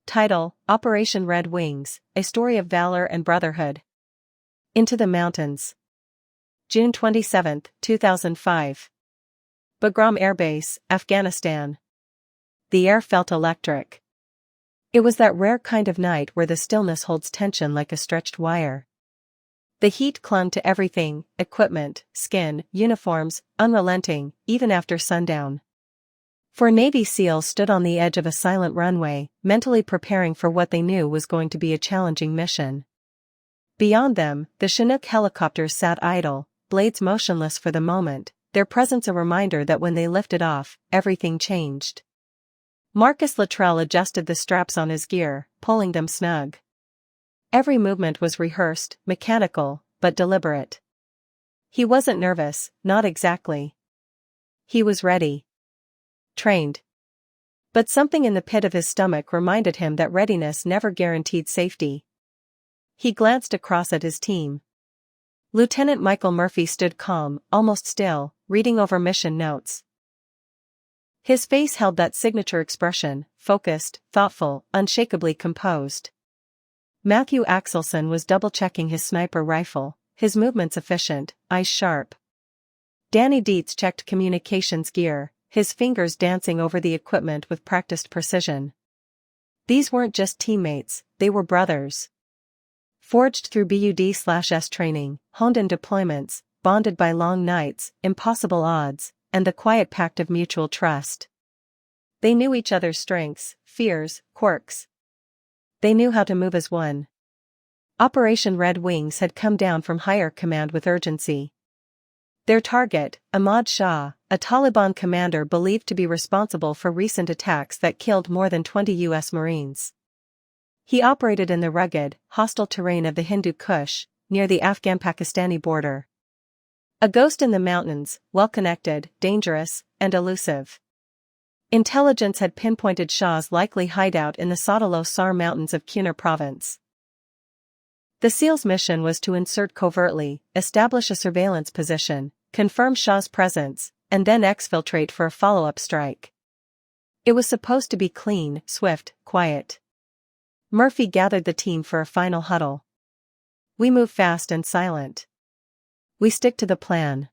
Title: Operation Red Wings, A Story of Valor and Brotherhood. Into the Mountains. June 27, 2005. Bagram Air Base, Afghanistan. The air felt electric. It was that rare kind of night where the stillness holds tension like a stretched wire. The heat clung to everything: equipment, skin, uniforms, unrelenting, even after sundown. Four Navy SEALs stood on the edge of a silent runway, mentally preparing for what they knew was going to be a challenging mission. Beyond them, the Chinook helicopters sat idle, blades motionless for the moment, their presence a reminder that when they lifted off, everything changed. Marcus Luttrell adjusted the straps on his gear, pulling them snug. Every movement was rehearsed, mechanical, but deliberate. He wasn't nervous, not exactly. He was ready. Trained. But something in the pit of his stomach reminded him that readiness never guaranteed safety. He glanced across at his team. Lieutenant Michael Murphy stood calm, almost still, reading over mission notes. His face held that signature expression, focused, thoughtful, unshakably composed. Matthew Axelson was double-checking his sniper rifle, his movements efficient, eyes sharp. Danny Dietz checked communications gear, his fingers dancing over the equipment with practiced precision. These weren't just teammates, they were brothers. Forged through BUD/S training, honed in deployments, bonded by long nights, impossible odds, and the quiet pact of mutual trust. They knew each other's strengths, fears, quirks. They knew how to move as one. Operation Red Wings had come down from higher command with urgency. Their target, Ahmad Shah, a Taliban commander believed to be responsible for recent attacks that killed more than 20 U.S. Marines. He operated in the rugged, hostile terrain of the Hindu Kush, near the Afghan-Pakistani border. A ghost in the mountains, well-connected, dangerous, and elusive. Intelligence had pinpointed Shah's likely hideout in the Sotelo Sar Mountains of Kunar province. The SEALs' mission was to insert covertly, establish a surveillance position, confirm Shah's presence, and then exfiltrate for a follow-up strike. It was supposed to be clean, swift, quiet. Murphy gathered the team for a final huddle. We move fast and silent. We stick to the plan.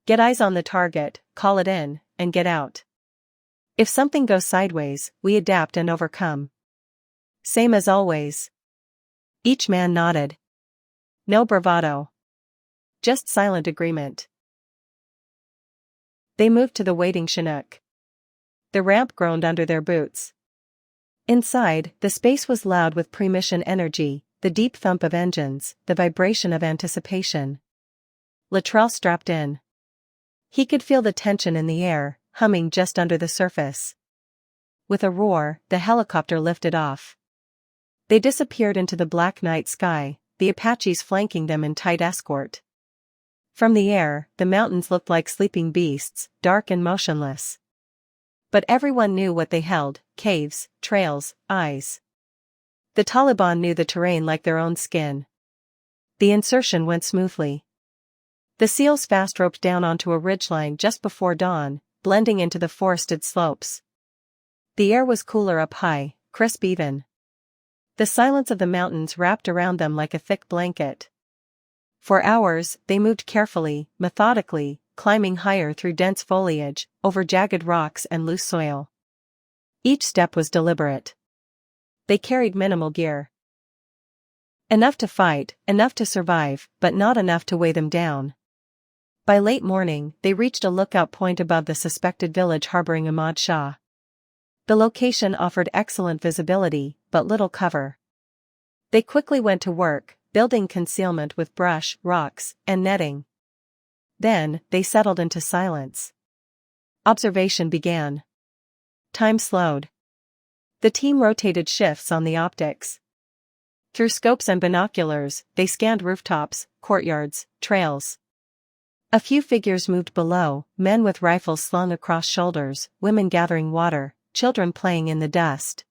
Get eyes on the target, call it in, and get out. If something goes sideways, we adapt and overcome. Same as always. Each man nodded. No bravado. Just silent agreement. They moved to the waiting Chinook. The ramp groaned under their boots. Inside, the space was loud with pre-mission energy, the deep thump of engines, the vibration of anticipation. Luttrell strapped in. He could feel the tension in the air, humming just under the surface. With a roar, the helicopter lifted off. They disappeared into the black night sky, the Apaches flanking them in tight escort. From the air, the mountains looked like sleeping beasts, dark and motionless. But everyone knew what they held: caves, trails, eyes. The Taliban knew the terrain like their own skin. The insertion went smoothly. The SEALs fast-roped down onto a ridgeline just before dawn, blending into the forested slopes. The air was cooler up high, crisp even. The silence of the mountains wrapped around them like a thick blanket. For hours, they moved carefully, methodically, climbing higher through dense foliage, over jagged rocks and loose soil. Each step was deliberate. They carried minimal gear. Enough to fight, enough to survive, but not enough to weigh them down. By late morning, they reached a lookout point above the suspected village harboring Ahmad Shah. The location offered excellent visibility, but little cover. They quickly went to work, building concealment with brush, rocks, and netting. Then, they settled into silence. Observation began. Time slowed. The team rotated shifts on the optics. Through scopes and binoculars, they scanned rooftops, courtyards, trails. A few figures moved below, men with rifles slung across shoulders, women gathering water, children playing in the dust.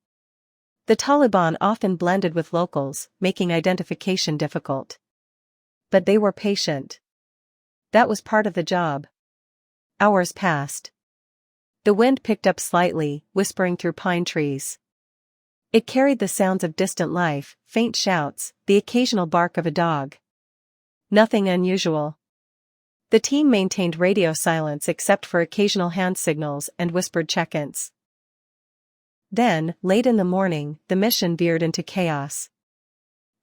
The Taliban often blended with locals, making identification difficult. But they were patient. That was part of the job. Hours passed. The wind picked up slightly, whispering through pine trees. It carried the sounds of distant life, faint shouts, the occasional bark of a dog. Nothing unusual. The team maintained radio silence except for occasional hand signals and whispered check-ins. Then, late in the morning, the mission veered into chaos.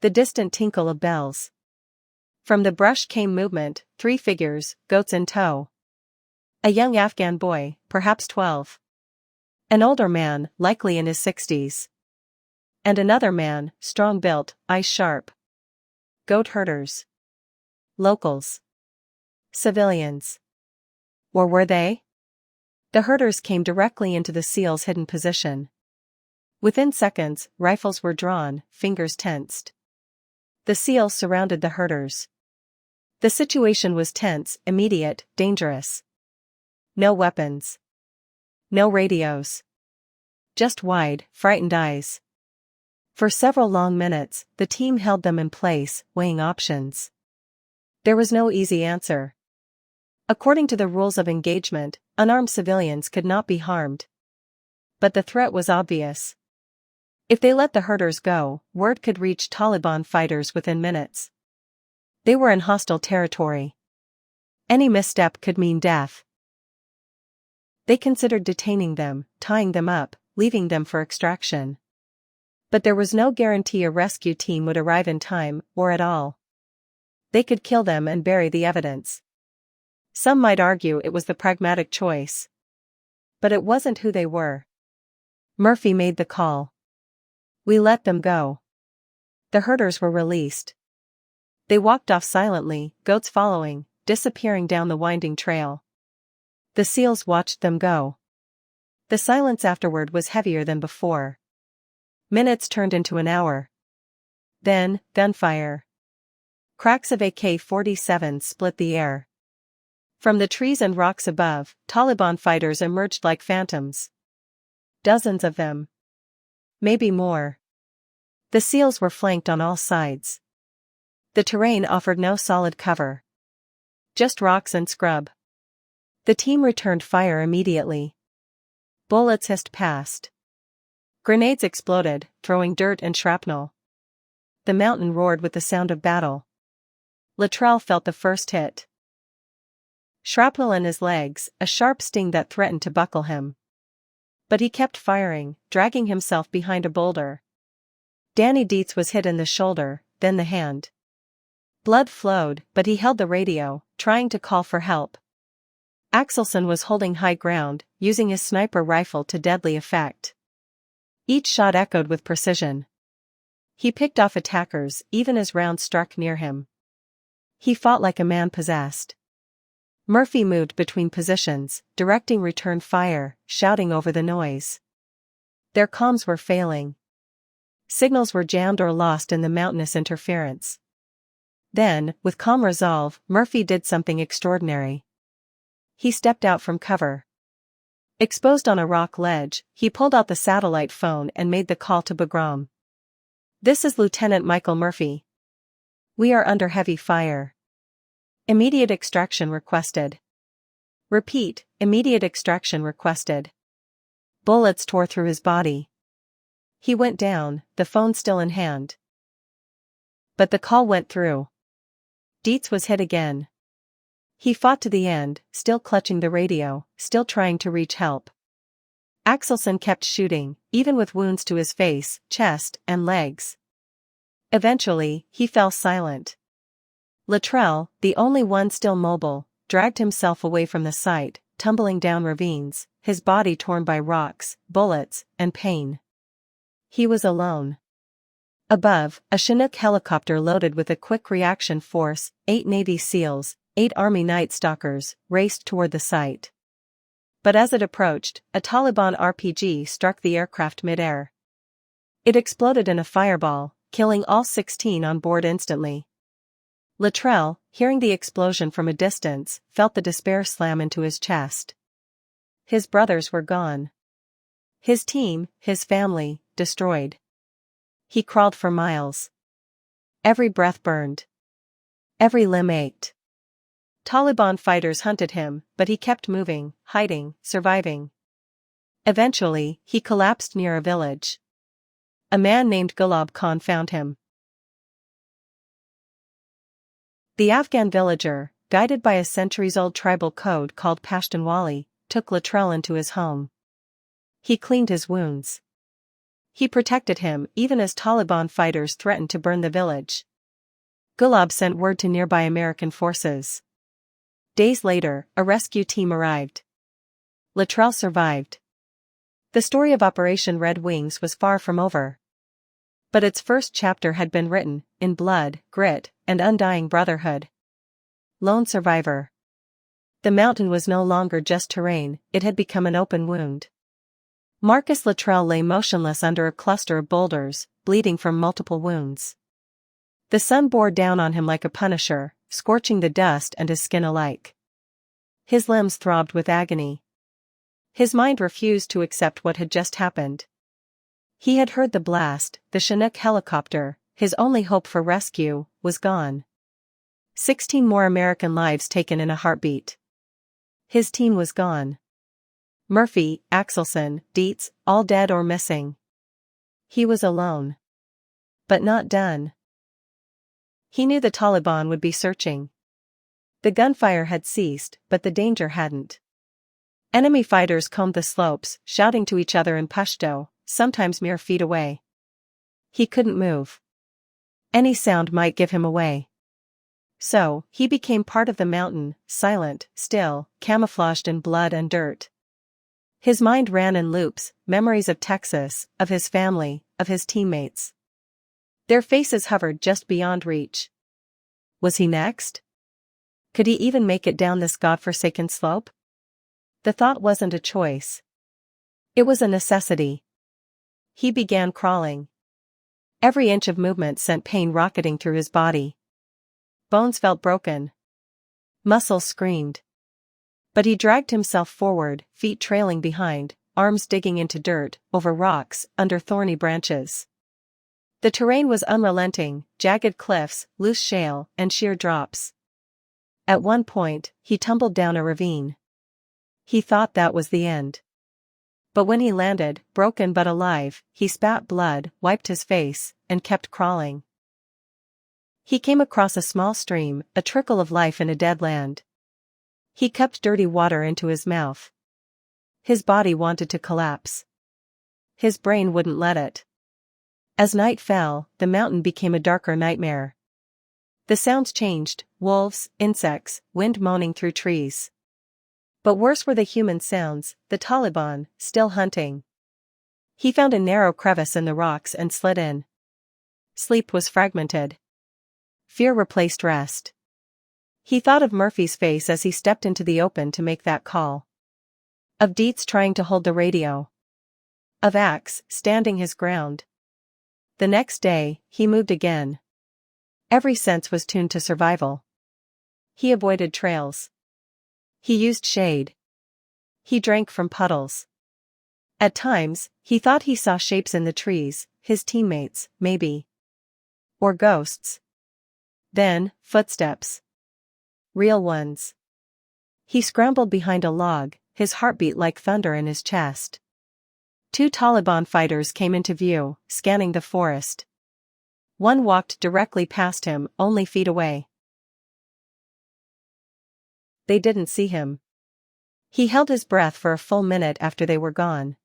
The distant tinkle of bells. From the brush came movement, 3 figures, goats in tow. A young Afghan boy, perhaps 12. An older man, likely in his 60s. And another man, strong-built, eyes-sharp. Goat herders. Locals. Civilians. Or were they? The herders came directly into the SEALs' hidden position. Within seconds, rifles were drawn, fingers tensed. The SEALs surrounded the herders. The situation was tense, immediate, dangerous. No weapons. No radios. Just wide, frightened eyes. For several long minutes, the team held them in place, weighing options. There was no easy answer. According to the rules of engagement, unarmed civilians could not be harmed. But the threat was obvious. If they let the herders go, word could reach Taliban fighters within minutes. They were in hostile territory. Any misstep could mean death. They considered detaining them, tying them up, leaving them for extraction. But there was no guarantee a rescue team would arrive in time, or at all. They could kill them and bury the evidence. Some might argue it was the pragmatic choice. But it wasn't who they were. Murphy made the call. We let them go. The herders were released. They walked off silently, goats following, disappearing down the winding trail. The SEALs watched them go. The silence afterward was heavier than before. Minutes turned into an hour. Then, gunfire. Cracks of AK-47s split the air. From the trees and rocks above, Taliban fighters emerged like phantoms. Dozens of them. Maybe more. The SEALs were flanked on all sides. The terrain offered no solid cover. Just rocks and scrub. The team returned fire immediately. Bullets hissed past. Grenades exploded, throwing dirt and shrapnel. The mountain roared with the sound of battle. Luttrell felt the first hit. Shrapnel in his legs, a sharp sting that threatened to buckle him. But he kept firing, dragging himself behind a boulder. Danny Dietz was hit in the shoulder, then the hand. Blood flowed, but he held the radio, trying to call for help. Axelson was holding high ground, using his sniper rifle to deadly effect. Each shot echoed with precision. He picked off attackers, even as rounds struck near him. He fought like a man possessed. Murphy moved between positions, directing return fire, shouting over the noise. Their comms were failing. Signals were jammed or lost in the mountainous interference. Then, with calm resolve, Murphy did something extraordinary. He stepped out from cover. Exposed on a rock ledge, he pulled out the satellite phone and made the call to Bagram. "This is Lieutenant Michael Murphy. We are under heavy fire. Immediate extraction requested. Repeat, immediate extraction requested." Bullets tore through his body. He went down, the phone still in hand. But the call went through. Dietz was hit again. He fought to the end, still clutching the radio, still trying to reach help. Axelson kept shooting, even with wounds to his face, chest, and legs. Eventually, he fell silent. Luttrell, the only one still mobile, dragged himself away from the site, tumbling down ravines, his body torn by rocks, bullets, and pain. He was alone. Above, a Chinook helicopter loaded with a quick reaction force, 8 Navy SEALs, 8 Army Night Stalkers, raced toward the site. But as it approached, a Taliban RPG struck the aircraft mid-air. It exploded in a fireball, killing all 16 on board instantly. Luttrell, hearing the explosion from a distance, felt the despair slam into his chest. His brothers were gone. His team, his family, destroyed. He crawled for miles. Every breath burned. Every limb ached. Taliban fighters hunted him, but he kept moving, hiding, surviving. Eventually, he collapsed near a village. A man named Gulab Khan found him. The Afghan villager, guided by a centuries-old tribal code called Pashtunwali, took Latrell into his home. He cleaned his wounds. He protected him even as Taliban fighters threatened to burn the village. Gulab sent word to nearby American forces. Days later, a rescue team arrived. Latrell survived. The story of Operation Red Wings was far from over. But its first chapter had been written, in blood, grit, and undying brotherhood. Lone survivor. The mountain was no longer just terrain, it had become an open wound. Marcus Latrell lay motionless under a cluster of boulders, bleeding from multiple wounds. The sun bore down on him like a punisher, scorching the dust and his skin alike. His limbs throbbed with agony. His mind refused to accept what had just happened. He had heard the blast, the Chinook helicopter, his only hope for rescue, was gone. 16 more American lives taken in a heartbeat. His team was gone. Murphy, Axelson, Dietz, all dead or missing. He was alone. But not done. He knew the Taliban would be searching. The gunfire had ceased, but the danger hadn't. Enemy fighters combed the slopes, shouting to each other in Pashto, sometimes mere feet away. He couldn't move. Any sound might give him away. So, he became part of the mountain, silent, still, camouflaged in blood and dirt. His mind ran in loops, memories of Texas, of his family, of his teammates. Their faces hovered just beyond reach. Was he next? Could he even make it down this godforsaken slope? The thought wasn't a choice. It was a necessity. He began crawling. Every inch of movement sent pain rocketing through his body. Bones felt broken. Muscles screamed. But he dragged himself forward, feet trailing behind, arms digging into dirt, over rocks, under thorny branches. The terrain was unrelenting, jagged cliffs, loose shale, and sheer drops. At one point, he tumbled down a ravine. He thought that was the end. But when he landed, broken but alive, he spat blood, wiped his face, and kept crawling. He came across a small stream, a trickle of life in a dead land. He cupped dirty water into his mouth. His body wanted to collapse. His brain wouldn't let it. As night fell, the mountain became a darker nightmare. The sounds changed, wolves, insects, wind moaning through trees. But worse were the human sounds, the Taliban, still hunting. He found a narrow crevice in the rocks and slid in. Sleep was fragmented. Fear replaced rest. He thought of Murphy's face as he stepped into the open to make that call. Of Dietz trying to hold the radio. Of Axe, standing his ground. The next day, he moved again. Every sense was tuned to survival. He avoided trails. He used shade. He drank from puddles. At times, he thought he saw shapes in the trees, his teammates, maybe. Or ghosts. Then, footsteps. Real ones. He scrambled behind a log, his heartbeat like thunder in his chest. 2 Taliban fighters came into view, scanning the forest. One walked directly past him, only feet away. They didn't see him. He held his breath for a full minute after they were gone.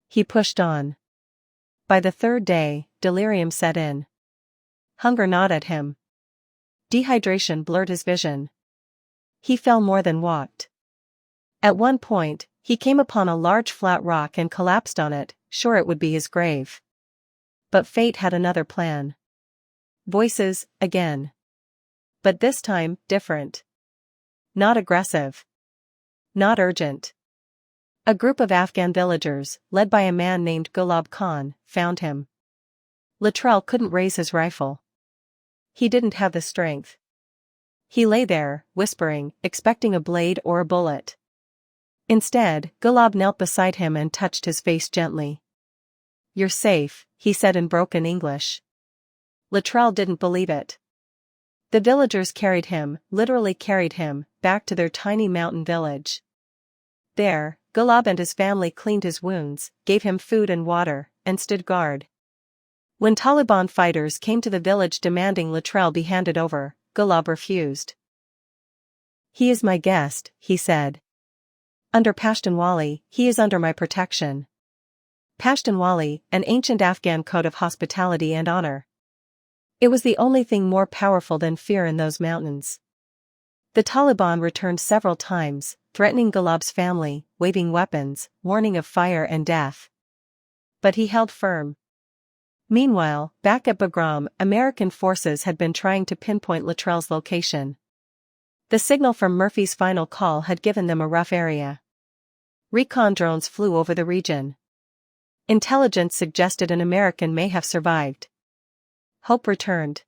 He pushed on. By the third day, delirium set in. Hunger gnawed at him. Dehydration blurred his vision. He fell more than walked. At one point, he came upon a large flat rock and collapsed on it, sure it would be his grave. But fate had another plan. Voices, again. But this time, different. Not aggressive. Not urgent. A group of Afghan villagers, led by a man named Gulab Khan, found him. Latrell couldn't raise his rifle. He didn't have the strength. He lay there, whispering, expecting a blade or a bullet. Instead, Gulab knelt beside him and touched his face gently. "You're safe," he said in broken English. Latrell didn't believe it. The villagers carried him, literally carried him, back to their tiny mountain village. There, Gulab and his family cleaned his wounds, gave him food and water, and stood guard. When Taliban fighters came to the village demanding Luttrell be handed over, Gulab refused. "He is my guest," he said. "Under Pashtunwali, he is under my protection." Pashtunwali, an ancient Afghan code of hospitality and honor. It was the only thing more powerful than fear in those mountains. The Taliban returned several times, threatening Gulab's family, waving weapons, warning of fire and death. But he held firm. Meanwhile, back at Bagram, American forces had been trying to pinpoint Luttrell's location. The signal from Murphy's final call had given them a rough area. Recon drones flew over the region. Intelligence suggested an American may have survived. Hope returned.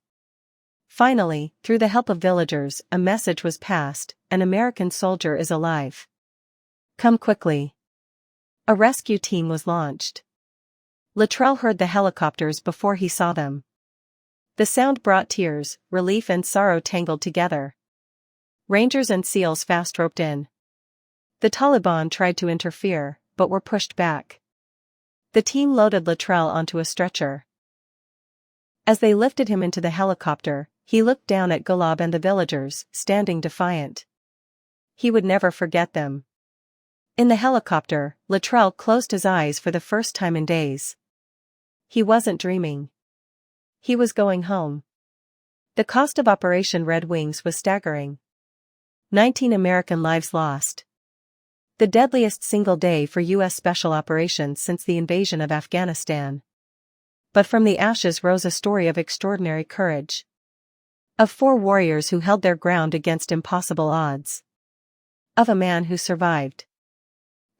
Finally, through the help of villagers, a message was passed: an American soldier is alive. Come quickly. A rescue team was launched. Luttrell heard the helicopters before he saw them. The sound brought tears, relief and sorrow tangled together. Rangers and SEALs fast roped in. The Taliban tried to interfere, but were pushed back. The team loaded Luttrell onto a stretcher. As they lifted him into the helicopter, he looked down at Gulab and the villagers, standing defiant. He would never forget them. In the helicopter, Luttrell closed his eyes for the first time in days. He wasn't dreaming. He was going home. The cost of Operation Red Wings was staggering. 19 American lives lost. The deadliest single day for U.S. Special Operations since the invasion of Afghanistan. But from the ashes rose a story of extraordinary courage. Of 4 warriors who held their ground against impossible odds. Of a man who survived.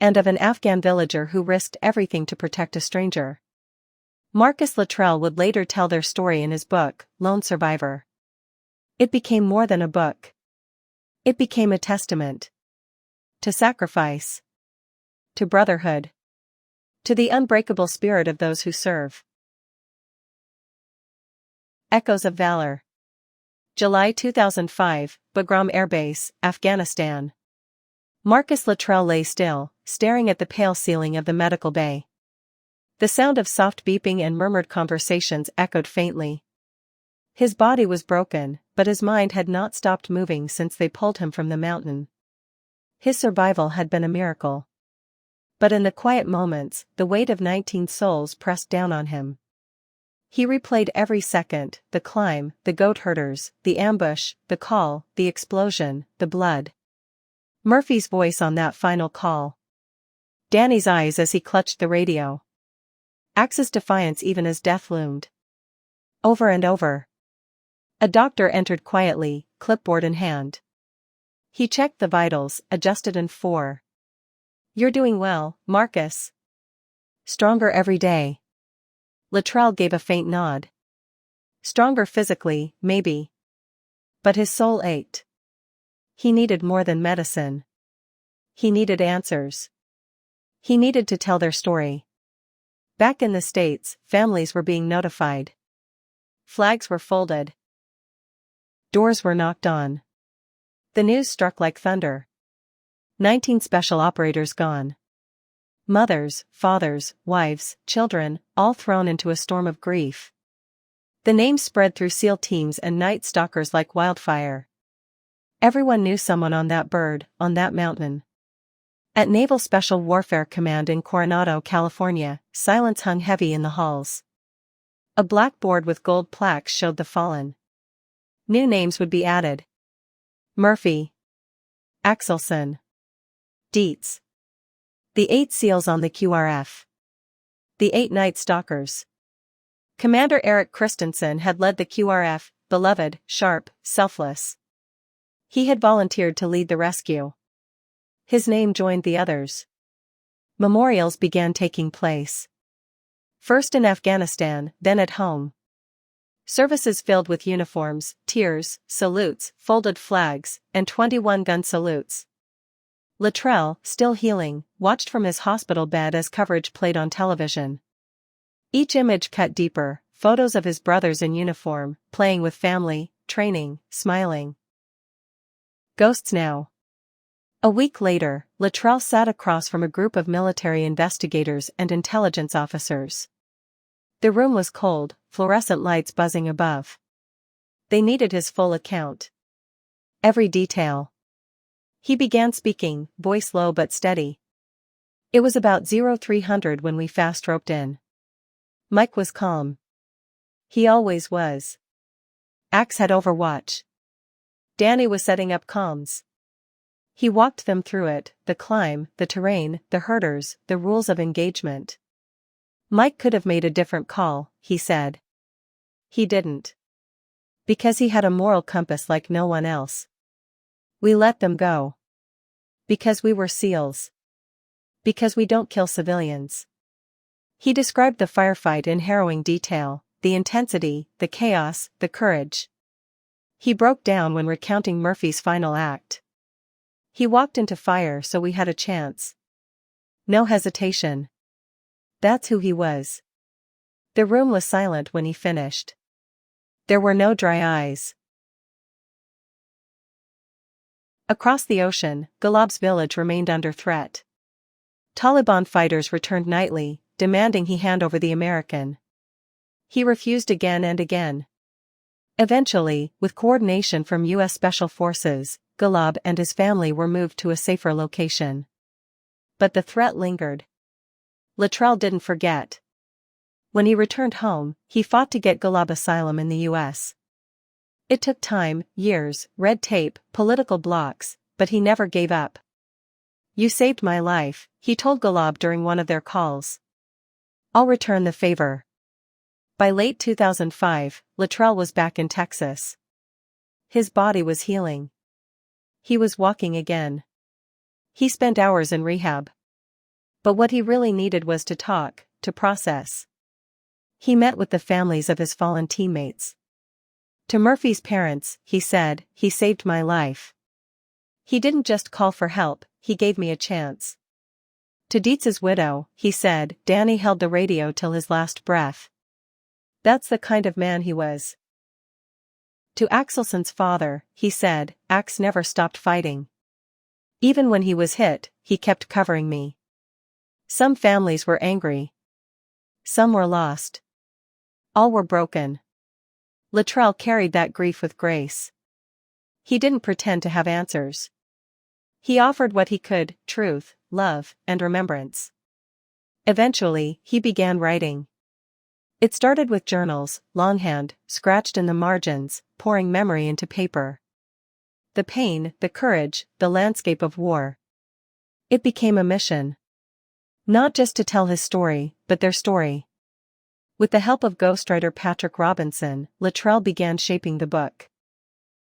And of an Afghan villager who risked everything to protect a stranger. Marcus Luttrell would later tell their story in his book, Lone Survivor. It became more than a book. It became a testament. To sacrifice. To brotherhood. To the unbreakable spirit of those who serve. Echoes of Valor. July 2005, Bagram Air Base, Afghanistan. Marcus Luttrell lay still, staring at the pale ceiling of the medical bay. The sound of soft beeping and murmured conversations echoed faintly. His body was broken, but his mind had not stopped moving since they pulled him from the mountain. His survival had been a miracle. But in the quiet moments, the weight of 19 souls pressed down on him. He replayed every second: the climb, the goat herders, the ambush, the call, the explosion, the blood. Murphy's voice on that final call. Danny's eyes as he clutched the radio. Axe's defiance even as death loomed. Over and over. A doctor entered quietly, clipboard in hand. He checked the vitals, adjusted and 4. "You're doing well, Marcus. Stronger every day." Luttrell gave a faint nod. Stronger physically, maybe. But his soul ached. He needed more than medicine. He needed answers. He needed to tell their story. Back in the States, families were being notified. Flags were folded. Doors were knocked on. The news struck like thunder. 19 special operators gone. Mothers, fathers, wives, children, all thrown into a storm of grief. The names spread through SEAL teams and night stalkers like wildfire. Everyone knew someone on that bird, on that mountain. At Naval Special Warfare Command in Coronado, California, silence hung heavy in the halls. A blackboard with gold plaques showed the fallen. New names would be added. Murphy. Axelson. Dietz. The 8 SEALs on the QRF. The 8 Night Stalkers. Commander Eric Christensen had led the QRF, beloved, sharp, selfless. He had volunteered to lead the rescue. His name joined the others. Memorials began taking place. First in Afghanistan, then at home. Services filled with uniforms, tears, salutes, folded flags, and 21-gun salutes. Luttrell, still healing, watched from his hospital bed as coverage played on television. Each image cut deeper, photos of his brothers in uniform, playing with family, training, smiling. Ghosts now. A week later, Luttrell sat across from a group of military investigators and intelligence officers. The room was cold, fluorescent lights buzzing above. They needed his full account. Every detail. He began speaking, voice low but steady. It was about 0300 when we fast roped in. Mike was calm. He always was. Axe had overwatch. Danny was setting up comms. He walked them through it, the climb, the terrain, the herders, the rules of engagement. Mike could have made a different call, he said. He didn't. Because he had a moral compass like no one else. We let them go. Because we were SEALs. Because we don't kill civilians. He described the firefight in harrowing detail, the intensity, the chaos, the courage. He broke down when recounting Murphy's final act. He walked into fire so we had a chance. No hesitation. That's who he was. The room was silent when he finished. There were no dry eyes. Across the ocean, Ghalab's village remained under threat. Taliban fighters returned nightly, demanding he hand over the American. He refused again and again. Eventually, with coordination from U.S. Special Forces, Ghalab and his family were moved to a safer location. But the threat lingered. Luttrell didn't forget. When he returned home, he fought to get Ghalab asylum in the U.S. It took time, years, red tape, political blocks, but he never gave up. You saved my life, he told Ghalab during one of their calls. I'll return the favor. By late 2005, Luttrell was back in Texas. His body was healing. He was walking again. He spent hours in rehab. But what he really needed was to talk, to process. He met with the families of his fallen teammates. To Murphy's parents, he said, "He saved my life. He didn't just call for help, he gave me a chance." To Dietz's widow, he said, "Danny held the radio till his last breath. That's the kind of man he was." To Axelson's father, he said, "Axe never stopped fighting. Even when he was hit, he kept covering me." Some families were angry. Some were lost. All were broken. Luttrell carried that grief with grace. He didn't pretend to have answers. He offered what he could: truth, love, and remembrance. Eventually, he began writing. It started with journals, longhand, scratched in the margins, pouring memory into paper. The pain, the courage, the landscape of war. It became a mission. Not just to tell his story, but their story. With the help of ghostwriter Patrick Robinson, Luttrell began shaping the book.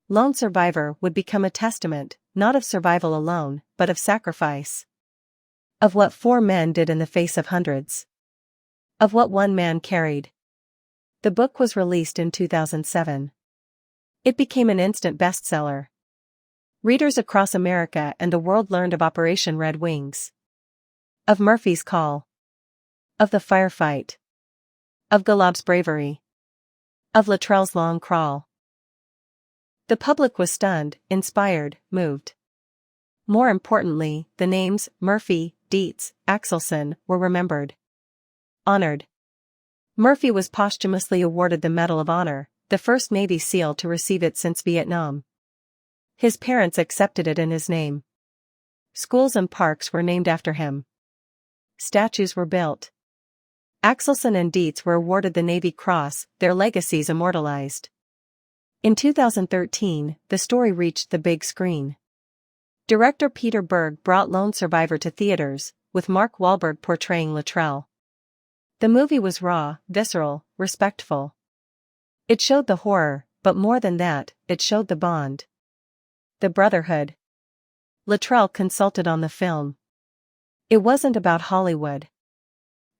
Lone Survivor would become a testament, not of survival alone, but of sacrifice. Of what 4 men did in the face of hundreds. Of what one man carried. The book was released in 2007. It became an instant bestseller. Readers across America and the world learned of Operation Red Wings. Of Murphy's call. Of the firefight. Of Ghalab's bravery. Of Luttrell's long crawl. The public was stunned, inspired, moved. More importantly, the names, Murphy, Dietz, Axelson, were remembered. Honored. Murphy was posthumously awarded the Medal of Honor, the first Navy SEAL to receive it since Vietnam. His parents accepted it in his name. Schools and parks were named after him. Statues were built. Axelson and Dietz were awarded the Navy Cross, their legacies immortalized. In 2013, the story reached the big screen. Director Peter Berg brought Lone Survivor to theaters, with Mark Wahlberg portraying Luttrell. The movie was raw, visceral, respectful. It showed the horror, but more than that, it showed the bond. The brotherhood. Luttrell consulted on the film. It wasn't about Hollywood.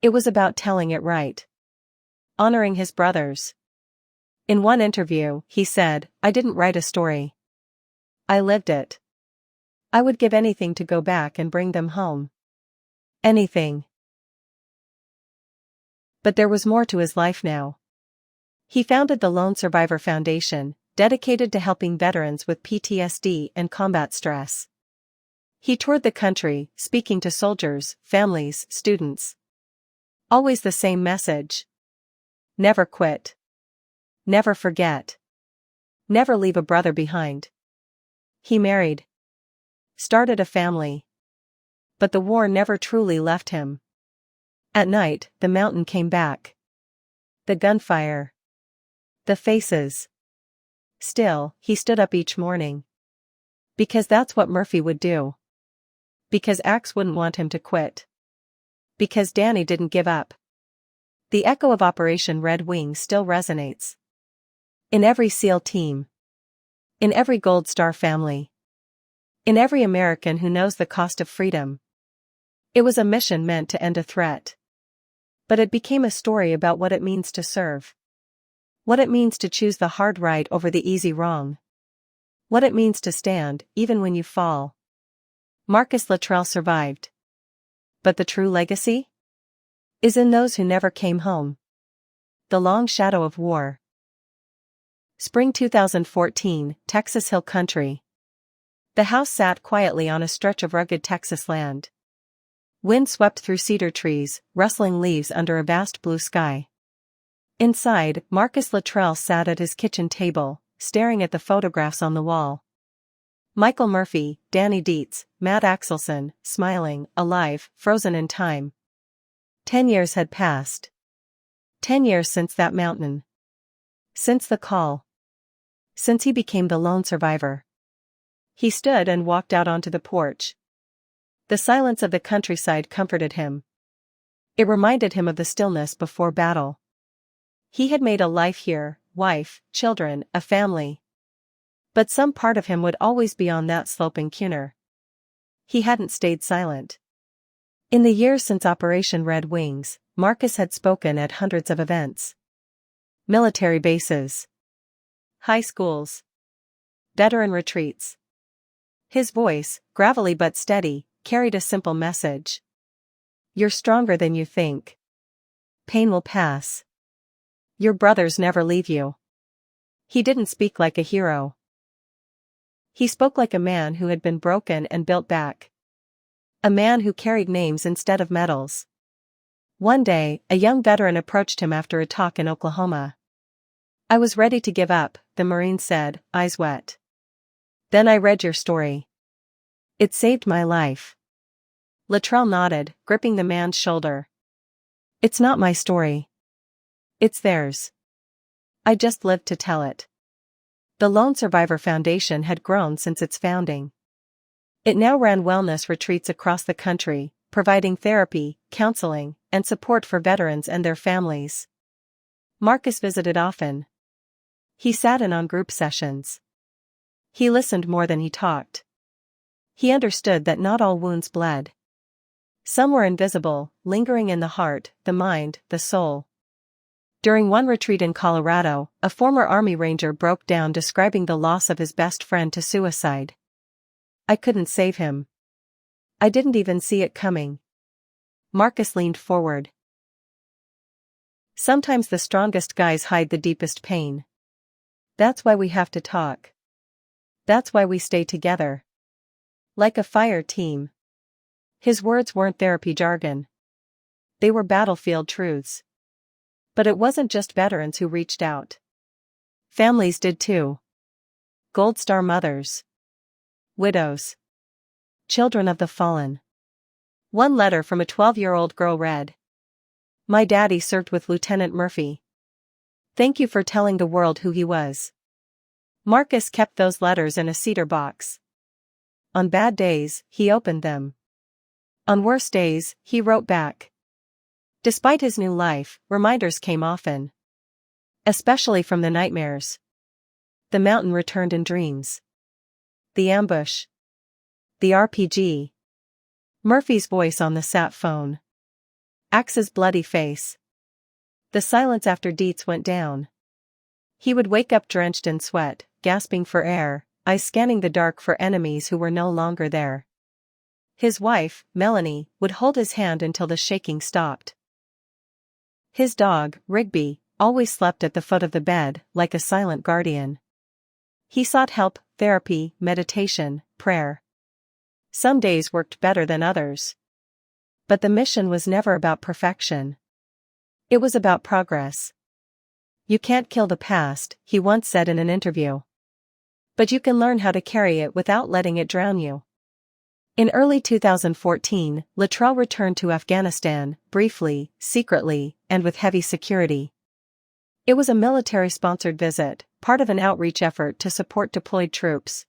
It was about telling it right. Honoring his brothers. In one interview, he said, "I didn't write a story. I lived it. I would give anything to go back and bring them home. Anything." But there was more to his life now. He founded the Lone Survivor Foundation, dedicated to helping veterans with PTSD and combat stress. He toured the country, speaking to soldiers, families, students. Always the same message. Never quit. Never forget. Never leave a brother behind. He married. Started a family. But the war never truly left him. At night, the mountain came back. The gunfire. The faces. Still, he stood up each morning. Because that's what Murphy would do. Because Axe wouldn't want him to quit. Because Danny didn't give up. The echo of Operation Red Wing still resonates. In every SEAL team. In every Gold Star family. In every American who knows the cost of freedom. It was a mission meant to end a threat. But it became a story about what it means to serve. What it means to choose the hard right over the easy wrong. What it means to stand, even when you fall. Marcus Luttrell survived. But the true legacy? Is in those who never came home. The long shadow of war. Spring 2014, Texas Hill Country. The house sat quietly on a stretch of rugged Texas land. Wind swept through cedar trees, rustling leaves under a vast blue sky. Inside, Marcus Luttrell sat at his kitchen table, staring at the photographs on the wall. Michael Murphy, Danny Dietz, Matt Axelson, smiling, alive, frozen in time. 10 years had passed. 10 years since that mountain. Since the call. Since he became the lone survivor. He stood and walked out onto the porch. The silence of the countryside comforted him. It reminded him of the stillness before battle. He had made a life here, wife, children, a family. But some part of him would always be on that sloping corner. He hadn't stayed silent. In the years since Operation Red Wings, Marcus had spoken at hundreds of events. Military bases. High schools. Veteran retreats. His voice, gravelly but steady, carried a simple message. You're stronger than you think. Pain will pass. Your brothers never leave you. He didn't speak like a hero. He spoke like a man who had been broken and built back. A man who carried names instead of medals. One day, a young veteran approached him after a talk in Oklahoma. I was ready to give up, the Marine said, eyes wet. Then I read your story. It saved my life. Luttrell nodded, gripping the man's shoulder. It's not my story. It's theirs. I just lived to tell it. The Lone Survivor Foundation had grown since its founding. It now ran wellness retreats across the country, providing therapy, counseling, and support for veterans and their families. Marcus visited often. He sat in on group sessions. He listened more than he talked. He understood that not all wounds bled. Some were invisible, lingering in the heart, the mind, the soul. During one retreat in Colorado, a former Army Ranger broke down describing the loss of his best friend to suicide. I couldn't save him. I didn't even see it coming. Marcus leaned forward. Sometimes the strongest guys hide the deepest pain. That's why we have to talk. That's why we stay together. Like a fire team. His words weren't therapy jargon. They were battlefield truths. But it wasn't just veterans who reached out. Families did too. Gold Star mothers. Widows. Children of the fallen. One letter from a 12-year-old girl read. My daddy served with Lieutenant Murphy. Thank you for telling the world who he was. Marcus kept those letters in a cedar box. On bad days, he opened them. On worse days, he wrote back. Despite his new life, reminders came often. Especially from the nightmares. The mountain returned in dreams. The ambush. The RPG. Murphy's voice on the sat phone. Axe's bloody face. The silence after Dietz went down. He would wake up drenched in sweat, gasping for air, eyes scanning the dark for enemies who were no longer there. His wife, Melanie, would hold his hand until the shaking stopped. His dog, Rigby, always slept at the foot of the bed, like a silent guardian. He sought help, therapy, meditation, prayer. Some days worked better than others. But the mission was never about perfection. It was about progress. You can't kill the past, he once said in an interview. But you can learn how to carry it without letting it drown you. In early 2014, Luttrell returned to Afghanistan, briefly, secretly, and with heavy security. It was a military-sponsored visit, part of an outreach effort to support deployed troops.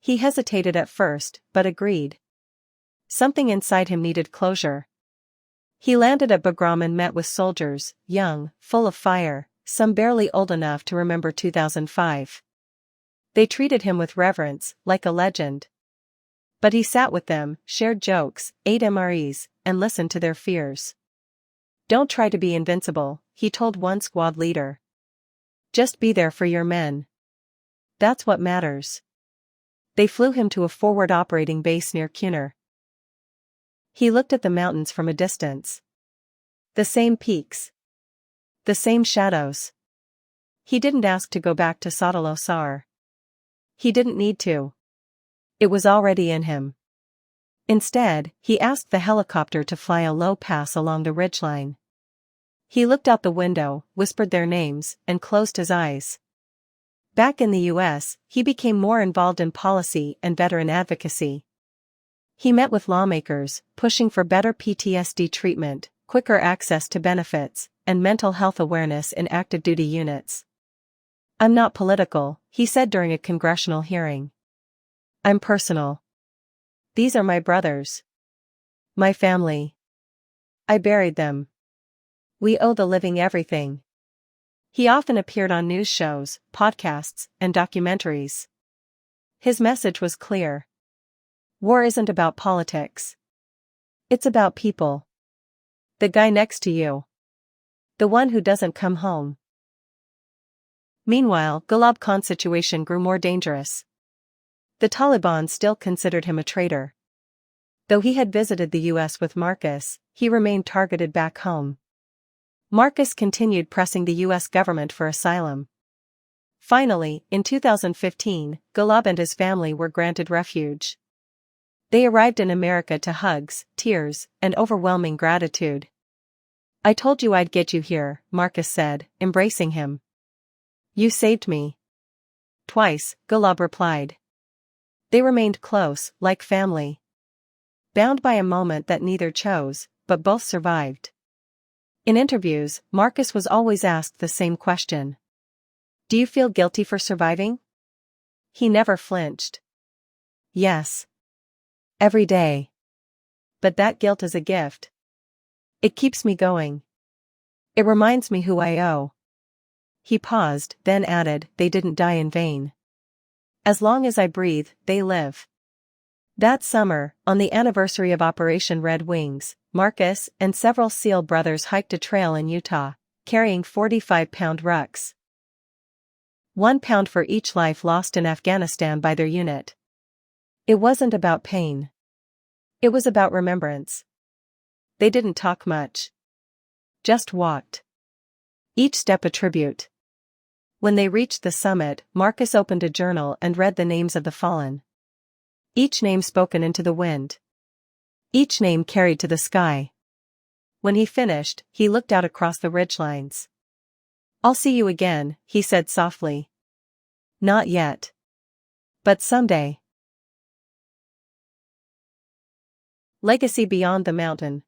He hesitated at first, but agreed. Something inside him needed closure. He landed at Bagram and met with soldiers, young, full of fire, some barely old enough to remember 2005. They treated him with reverence, like a legend. But he sat with them, shared jokes, ate MREs, and listened to their fears. Don't try to be invincible, he told one squad leader. Just be there for your men. That's what matters. They flew him to a forward operating base near Kunar. He looked at the mountains from a distance. The same peaks. The same shadows. He didn't ask to go back to Sadal-o-Sar. He didn't need to. It was already in him. Instead, he asked the helicopter to fly a low pass along the ridgeline. He looked out the window, whispered their names, and closed his eyes. Back in the US, he became more involved in policy and veteran advocacy. He met with lawmakers, pushing for better PTSD treatment, quicker access to benefits, and mental health awareness in active duty units. I'm not political, he said during a congressional hearing. I'm personal. These are my brothers. My family. I buried them. We owe the living everything. He often appeared on news shows, podcasts, and documentaries. His message was clear. War isn't about politics. It's about people. The guy next to you. The one who doesn't come home. Meanwhile, Gulab Khan's situation grew more dangerous. The Taliban still considered him a traitor. Though he had visited the US with Marcus, he remained targeted back home. Marcus continued pressing the US government for asylum. Finally, in 2015, Gulab and his family were granted refuge. They arrived in America to hugs, tears, and overwhelming gratitude. I told you I'd get you here, Marcus said, embracing him. You saved me. Twice, Gulab replied. They remained close, like family. Bound by a moment that neither chose, but both survived. In interviews, Marcus was always asked the same question. Do you feel guilty for surviving? He never flinched. Yes. Every day. But that guilt is a gift. It keeps me going. It reminds me who I owe. He paused, then added, they didn't die in vain. As long as I breathe, they live. That summer, on the anniversary of Operation Red Wings, Marcus and several SEAL brothers hiked a trail in Utah, carrying 45-pound rucks. 1 pound for each life lost in Afghanistan by their unit. It wasn't about pain. It was about remembrance. They didn't talk much. Just walked. Each step a tribute. When they reached the summit, Marcus opened a journal and read the names of the fallen. Each name spoken into the wind. Each name carried to the sky. When he finished, he looked out across the ridgelines. I'll see you again, he said softly. Not yet. But someday. Legacy Beyond the Mountain.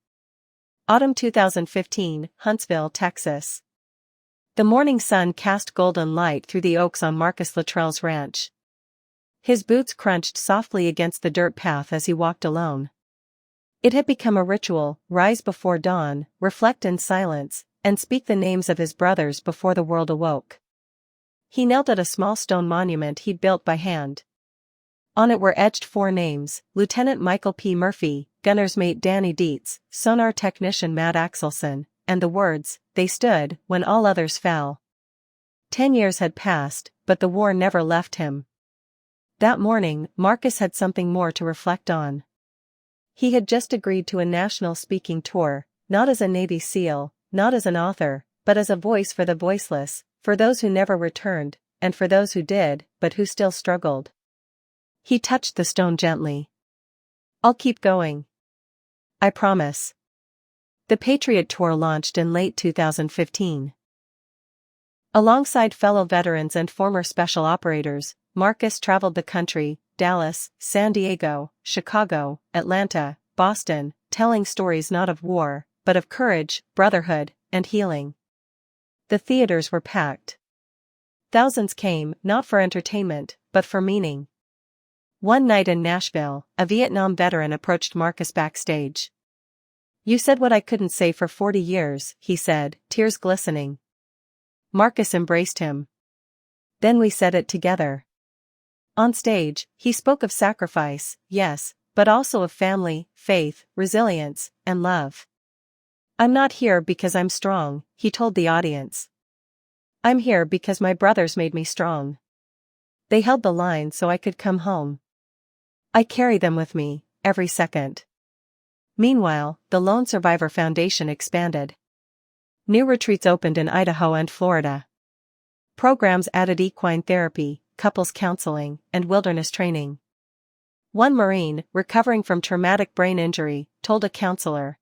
Autumn 2015, Huntsville, Texas. The morning sun cast golden light through the oaks on Marcus Luttrell's ranch. His boots crunched softly against the dirt path as he walked alone. It had become a ritual, rise before dawn, reflect in silence, and speak the names of his brothers before the world awoke. He knelt at a small stone monument he'd built by hand. On it were etched 4 names, Lieutenant Michael P. Murphy, gunner's mate Danny Dietz, sonar technician Matt Axelson, and the words, they stood when all others fell. 10 years had passed, but the war never left him. That morning, Marcus had something more to reflect on. He had just agreed to a national speaking tour, not as a Navy SEAL, not as an author, but as a voice for the voiceless, for those who never returned, and for those who did, but who still struggled. He touched the stone gently. I'll keep going. I promise. The Patriot Tour launched in late 2015. Alongside fellow veterans and former special operators, Marcus traveled the country: Dallas, San Diego, Chicago, Atlanta, Boston, telling stories not of war, but of courage, brotherhood, and healing. The theaters were packed. Thousands came, not for entertainment, but for meaning. One night in Nashville, a Vietnam veteran approached Marcus backstage. "You said what I couldn't say for 40 years, he said, tears glistening. Marcus embraced him. "Then we said it together." On stage, he spoke of sacrifice, yes, but also of family, faith, resilience, and love. "I'm not here because I'm strong," he told the audience. "I'm here because my brothers made me strong. They held the line so I could come home. I carry them with me, every second." Meanwhile, the Lone Survivor Foundation expanded. New retreats opened in Idaho and Florida. Programs added equine therapy, couples counseling, and wilderness training. One Marine, recovering from traumatic brain injury, told a counselor,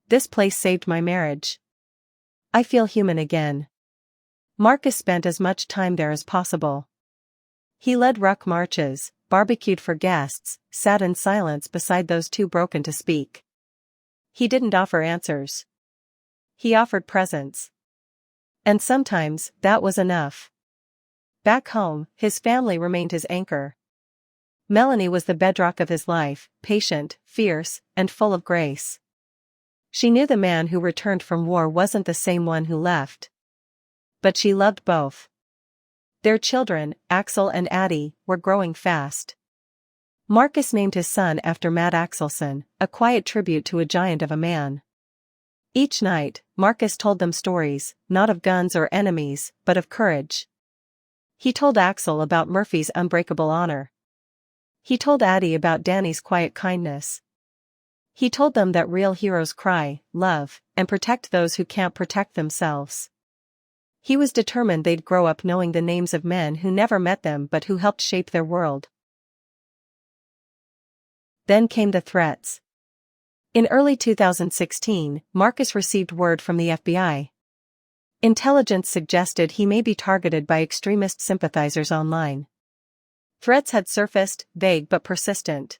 "This place saved my marriage. I feel human again." Marcus spent as much time there as possible. He led ruck marches, barbecued for guests, sat in silence beside those too broken to speak. He didn't offer answers. He offered presence. And sometimes, that was enough. Back home, his family remained his anchor. Melanie was the bedrock of his life, patient, fierce, and full of grace. She knew the man who returned from war wasn't the same one who left. But she loved both. Their children, Axel and Addie, were growing fast. Marcus named his son after Matt Axelson, a quiet tribute to a giant of a man. Each night, Marcus told them stories, not of guns or enemies, but of courage. He told Axel about Murphy's unbreakable honor. He told Addie about Danny's quiet kindness. He told them that real heroes cry, love, and protect those who can't protect themselves. He was determined they'd grow up knowing the names of men who never met them but who helped shape their world. Then came the threats. In early 2016, Marcus received word from the FBI. Intelligence suggested he may be targeted by extremist sympathizers online. Threats had surfaced, vague but persistent.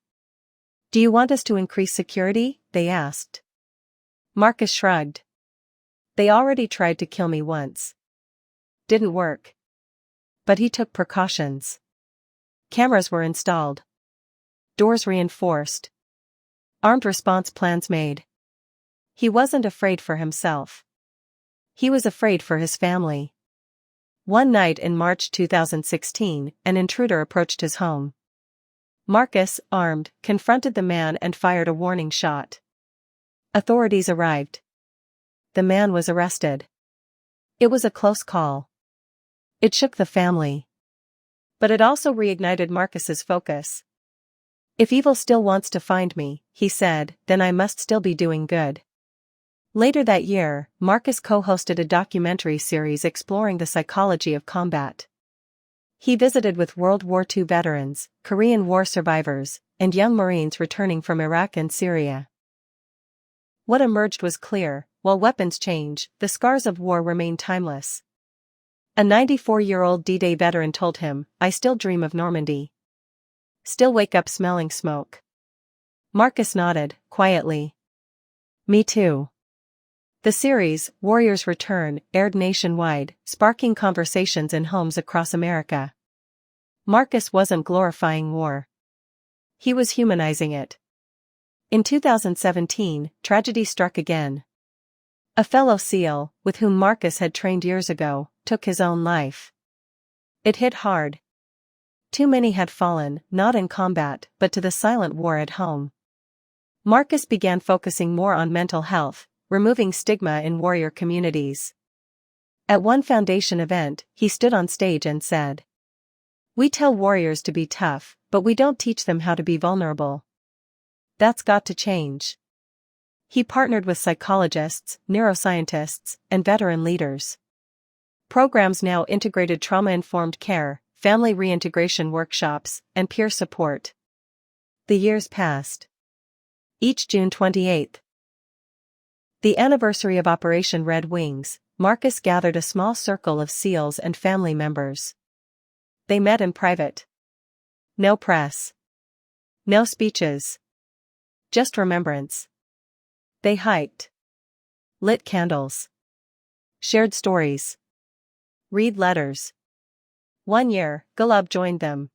"Do you want us to increase security?" they asked. Marcus shrugged. "They already tried to kill me once. Didn't work." But he took precautions. Cameras were installed. Doors reinforced. Armed response plans made. He wasn't afraid for himself. He was afraid for his family. One night in March 2016, an intruder approached his home. Marcus, armed, confronted the man and fired a warning shot. Authorities arrived. The man was arrested. It was a close call. It shook the family. But it also reignited Marcus's focus. "If evil still wants to find me," he said, "then I must still be doing good." Later that year, Marcus co-hosted a documentary series exploring the psychology of combat. He visited with World War II veterans, Korean War survivors, and young Marines returning from Iraq and Syria. What emerged was clear: while weapons change, the scars of war remain timeless. A 94-year-old D-Day veteran told him, "I still dream of Normandy. Still wake up smelling smoke." Marcus nodded, quietly. "Me too." The series, Warriors Return, aired nationwide, sparking conversations in homes across America. Marcus wasn't glorifying war. He was humanizing it. In 2017, tragedy struck again. A fellow SEAL, with whom Marcus had trained years ago, took his own life. It hit hard. Too many had fallen, not in combat, but to the silent war at home. Marcus began focusing more on mental health, removing stigma in warrior communities. At one foundation event, he stood on stage and said, "We tell warriors to be tough, but we don't teach them how to be vulnerable. That's got to change." He partnered with psychologists, neuroscientists, and veteran leaders. Programs now integrated trauma-informed care, family reintegration workshops, and peer support. The years passed. Each June 28th, the anniversary of Operation Red Wings, Marcus gathered a small circle of SEALs and family members. They met in private. No press. No speeches. Just remembrance. They hiked. Lit candles. Shared stories. Read letters. 1 year, Ghalib joined them.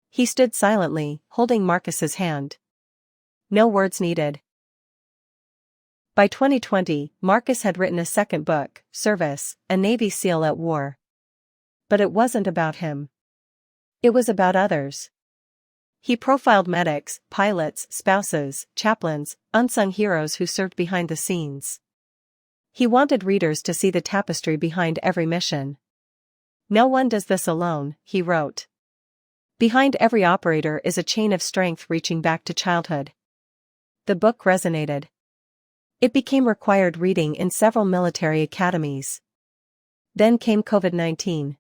He stood silently, holding Marcus's hand. No words needed. By 2020, Marcus had written a second book, Service, a Navy SEAL at War. But it wasn't about him. It was about others. He profiled medics, pilots, spouses, chaplains, unsung heroes who served behind the scenes. He wanted readers to see the tapestry behind every mission. No one does this alone, he wrote. Behind every operator is a chain of strength reaching back to childhood. The book resonated. It became required reading in several military academies. Then came COVID-19.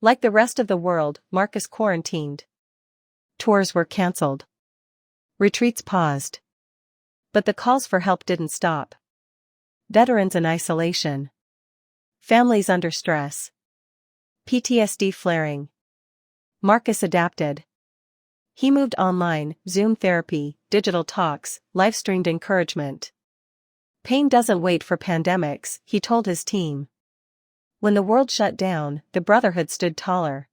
Like the rest of the world, Marcus quarantined. Tours were cancelled. Retreats paused. But the calls for help didn't stop. Veterans in isolation. Families under stress. PTSD flaring. Marcus adapted. He moved online, Zoom therapy, digital talks, live-streamed encouragement. Pain doesn't wait for pandemics, he told his team. When the world shut down, the Brotherhood stood taller.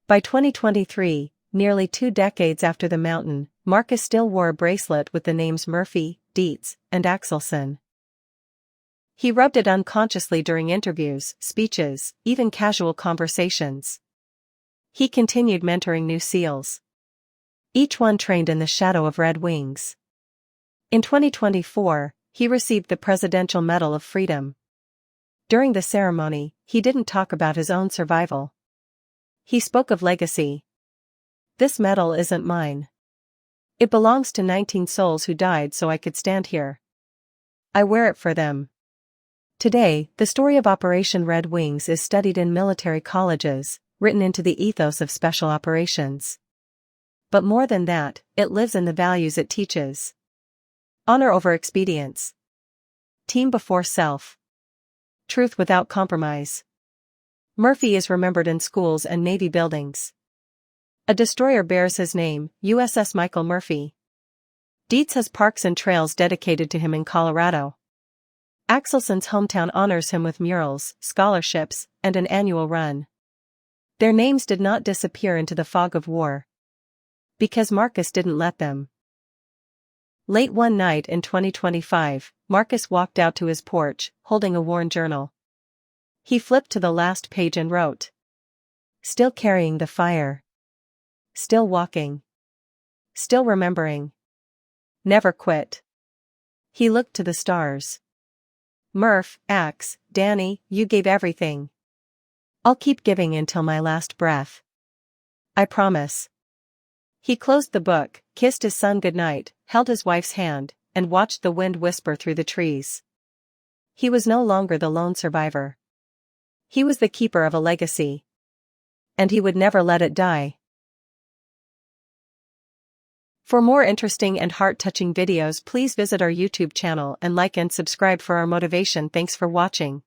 By 2023, nearly 2 decades after the mountain, Marcus still wore a bracelet with the names Murphy, Dietz, and Axelson. He rubbed it unconsciously during interviews, speeches, even casual conversations. He continued mentoring new SEALs. Each one trained in the shadow of red wings. In 2024, he received the Presidential Medal of Freedom. During the ceremony, he didn't talk about his own survival. He spoke of legacy. This medal isn't mine. It belongs to 19 souls who died so I could stand here. I wear it for them. Today, the story of Operation Red Wings is studied in military colleges, written into the ethos of special operations. But more than that, it lives in the values it teaches. Honor over expedience. Team before self. Truth without compromise. Murphy is remembered in schools and Navy buildings. A destroyer bears his name, USS Michael Murphy. Dietz has parks and trails dedicated to him in Colorado. Axelson's hometown honors him with murals, scholarships, and an annual run. Their names did not disappear into the fog of war. Because Marcus didn't let them. Late one night in 2025, Marcus walked out to his porch, holding a worn journal. He flipped to the last page and wrote. Still carrying the fire. Still walking. Still remembering. Never quit. He looked to the stars. Murph, Ax, Danny, you gave everything. I'll keep giving until my last breath. I promise. He closed the book, kissed his son goodnight, held his wife's hand, and watched the wind whisper through the trees. He was no longer the lone survivor. He was the keeper of a legacy. And he would never let it die. For more interesting and heart-touching videos, please visit our YouTube channel and like and subscribe for our motivation. Thanks for watching.